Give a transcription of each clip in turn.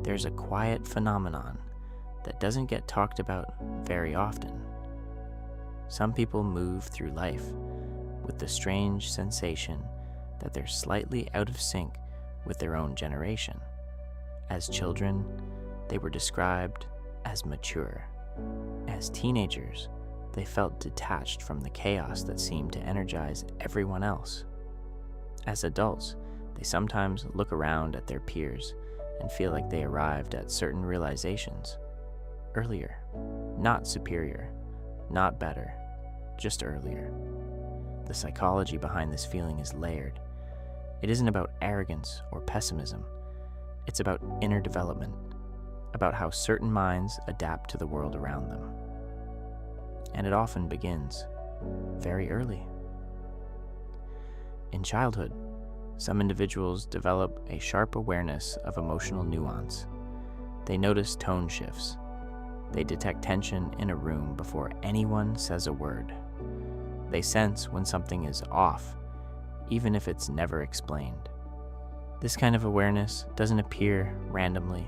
there's a quiet phenomenon that doesn't get talked about very often. Some people move through life with the strange sensation that they're slightly out of sync with their own generation. As children, they were described as mature. As teenagers, they felt detached from the chaos that seemed to energize everyone else. As adults, they sometimes look around at their peers and feel like they arrived at certain realizations earlier, not superior, not better, just earlier. The psychology behind this feeling is layered. It isn't about arrogance or pessimism. It's about inner development, about how certain minds adapt to the world around them. And it often begins very early. In childhood, some individuals develop a sharp awareness of emotional nuance. They notice tone shifts. They detect tension in a room before anyone says a word. They sense when something is off, even if it's never explained. This kind of awareness doesn't appear randomly.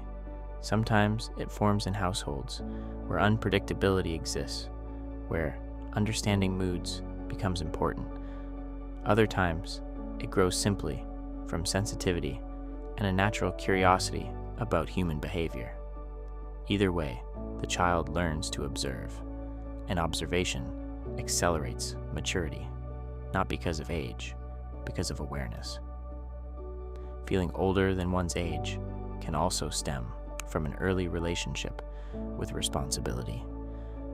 Sometimes it forms in households where unpredictability exists, where understanding moods becomes important. Other times, it grows simply from sensitivity and a natural curiosity about human behavior. Either way, the child learns to observe, and observation accelerates maturity, not because of age, because of awareness. Feeling older than one's age can also stem from an early relationship with responsibility.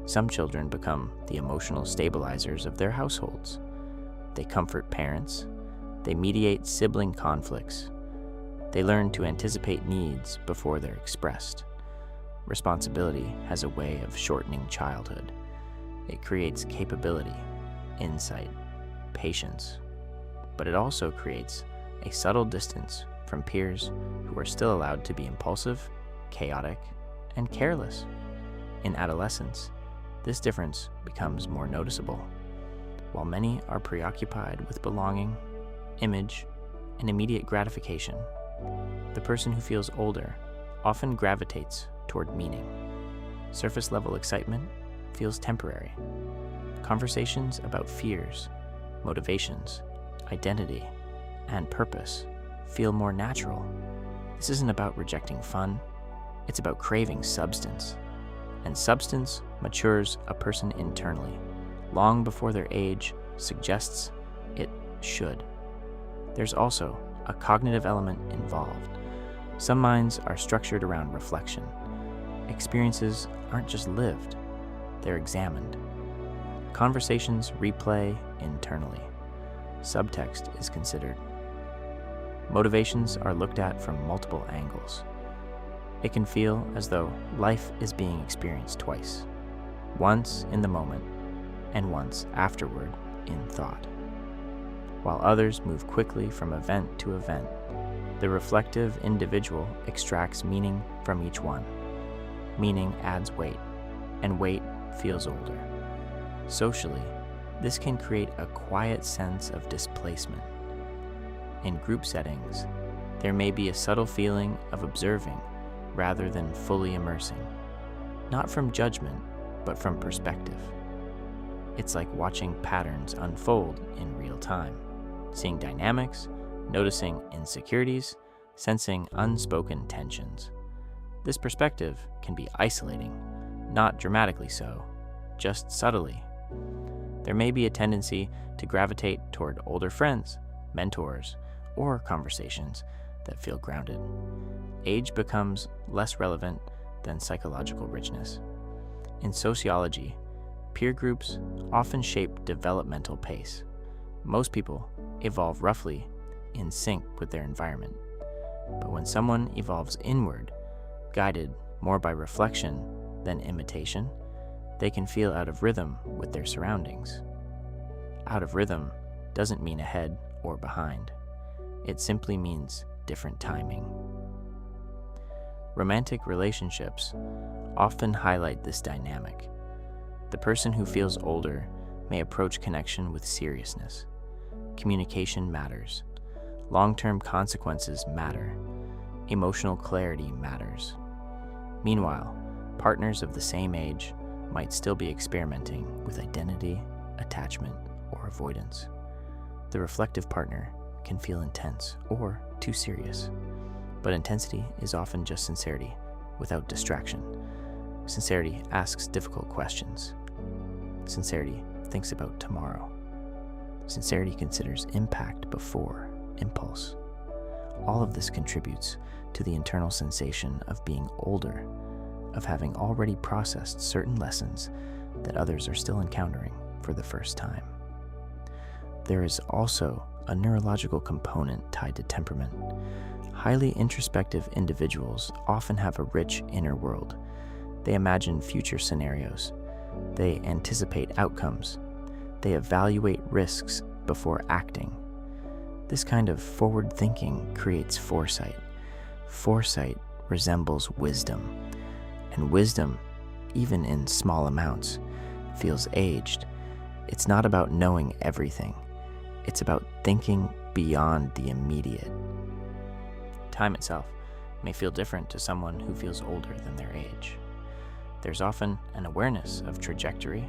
Some children become the emotional stabilizers of their households. They comfort parents. They mediate sibling conflicts. They learn to anticipate needs before they're expressed. Responsibility has a way of shortening childhood. It creates capability, insight, patience, but it also creates a subtle distance from peers who are still allowed to be impulsive, chaotic, and careless. In adolescence, this difference becomes more noticeable. While many are preoccupied with belonging, image, and immediate gratification, the person who feels older often gravitates toward meaning. Surface-level excitement feels temporary. Conversations about fears, motivations, identity, and purpose feel more natural. This isn't about rejecting fun, it's about craving substance. And substance matures a person internally, long before their age suggests it should. There's also a cognitive element involved. Some minds are structured around reflection. Experiences aren't just lived, they're examined. Conversations replay internally. Subtext is considered. Motivations are looked at from multiple angles. It can feel as though life is being experienced twice, once in the moment and once afterward in thought. While others move quickly from event to event, the reflective individual extracts meaning from each one. Meaning adds weight, and weight feels older. Socially, this can create a quiet sense of displacement. In group settings, there may be a subtle feeling of observing rather than fully immersing, not from judgment, but from perspective. It's like watching patterns unfold in real time, seeing dynamics, noticing insecurities, sensing unspoken tensions. This perspective can be isolating, not dramatically so, just subtly. There may be a tendency to gravitate toward older friends, mentors, or conversations that feel grounded. Age becomes less relevant than psychological richness. In sociology, peer groups often shape developmental pace. Most people evolve roughly in sync with their environment. But when someone evolves inward, guided more by reflection than imitation, they can feel out of rhythm with their surroundings. Out of rhythm doesn't mean ahead or behind. It simply means different timing. Romantic relationships often highlight this dynamic. The person who feels older may approach connection with seriousness. Communication matters. Long-term consequences matter. emotional clarity matters. Meanwhile, partners of the same age might still be experimenting with identity, attachment, or avoidance. The reflective partner can feel intense or too serious, but intensity is often just sincerity without distraction. Sincerity asks difficult questions. Sincerity thinks about tomorrow. Sincerity considers impact before impulse. All of this contributes to the internal sensation of being older, of having already processed certain lessons that others are still encountering for the first time. There is also a neurological component tied to temperament. Highly introspective individuals often have a rich inner world. They imagine future scenarios. They anticipate outcomes. They evaluate risks before acting. This kind of forward thinking creates foresight. Foresight resembles wisdom, and wisdom, even in small amounts, feels aged. It's not about knowing everything. It's about thinking beyond the immediate. Time itself may feel different to someone who feels older than their age. There's often an awareness of trajectory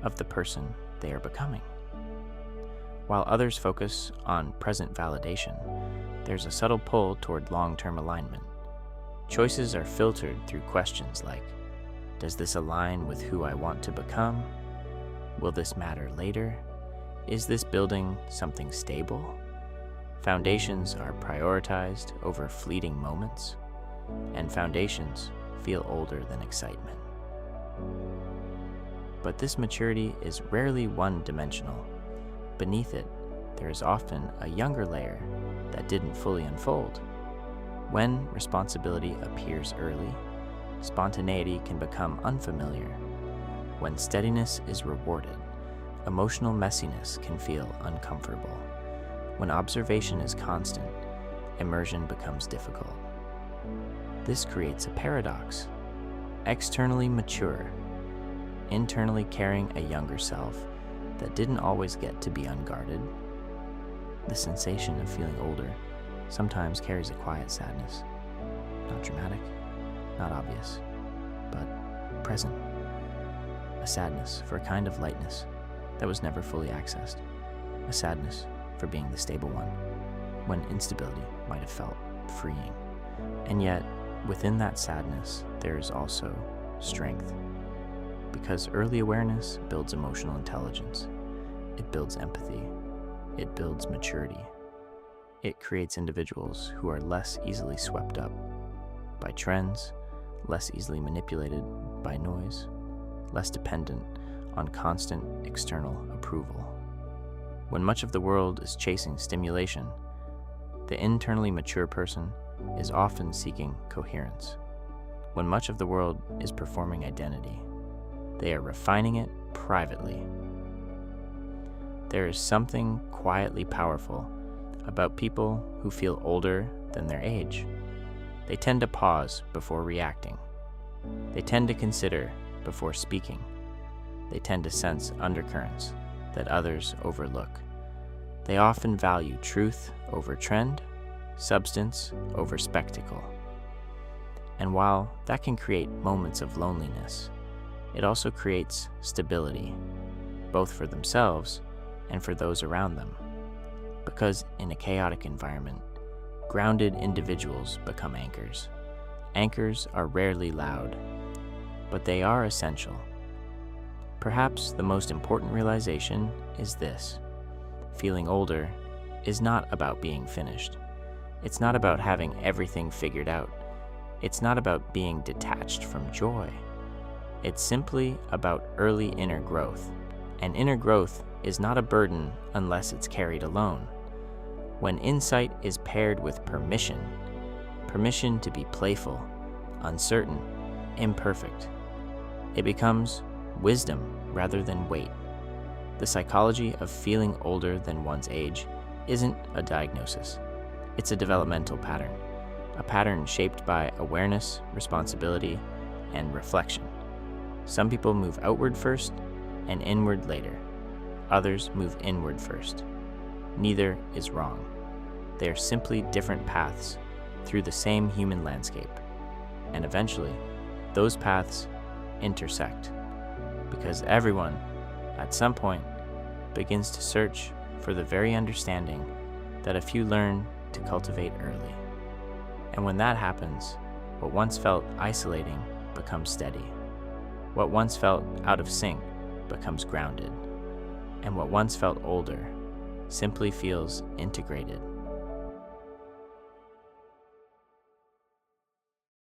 of the person they are becoming. While others focus on present validation, there's a subtle pull toward long-term alignment. Choices are filtered through questions like, does this align with who I want to become? Will this matter later? Is this building something stable? Foundations are prioritized over fleeting moments, and foundations feel older than excitement. But this maturity is rarely one-dimensional. Beneath it, there is often a younger layer that didn't fully unfold. When responsibility appears early, spontaneity can become unfamiliar. When steadiness is rewarded, emotional messiness can feel uncomfortable. When observation is constant, immersion becomes difficult. This creates a paradox. Externally mature, internally carrying a younger self that didn't always get to be unguarded. The sensation of feeling older sometimes carries a quiet sadness. Not dramatic, not obvious, but present. A sadness for a kind of lightness that was never fully accessed. A sadness for being the stable one, when instability might have felt freeing. And yet, within that sadness, there is also strength. Because early awareness builds emotional intelligence. It builds empathy. It builds maturity. It creates individuals who are less easily swept up by trends, less easily manipulated by noise, less dependent on constant external approval. When much of the world is chasing stimulation, the internally mature person is often seeking coherence. When much of the world is performing identity, they are refining it privately. There is something quietly powerful about people who feel older than their age. They tend to pause before reacting. They tend to consider before speaking. They tend to sense undercurrents that others overlook. They often value truth over trend, substance over spectacle. And while that can create moments of loneliness, it also creates stability, both for themselves and for those around them. Because in a chaotic environment, grounded individuals become anchors. Anchors are rarely loud, but they are essential. Perhaps the most important realization is this: feeling older is not about being finished. It's not about having everything figured out. It's not about being detached from joy. It's simply about early inner growth. And inner growth is not a burden unless it's carried alone. When insight is paired with permission to be playful, uncertain, imperfect, it becomes wisdom rather than weight. The psychology of feeling older than one's age isn't a diagnosis. It's a developmental pattern, a pattern shaped by awareness, responsibility, and reflection. Some people move outward first and inward later. Others move inward first. Neither is wrong. They are simply different paths through the same human landscape. And eventually, those paths intersect, because everyone, at some point, begins to search for the very understanding that a few learn to cultivate early. And when that happens, what once felt isolating becomes steady. What once felt out of sync becomes grounded. And what once felt older simply feels integrated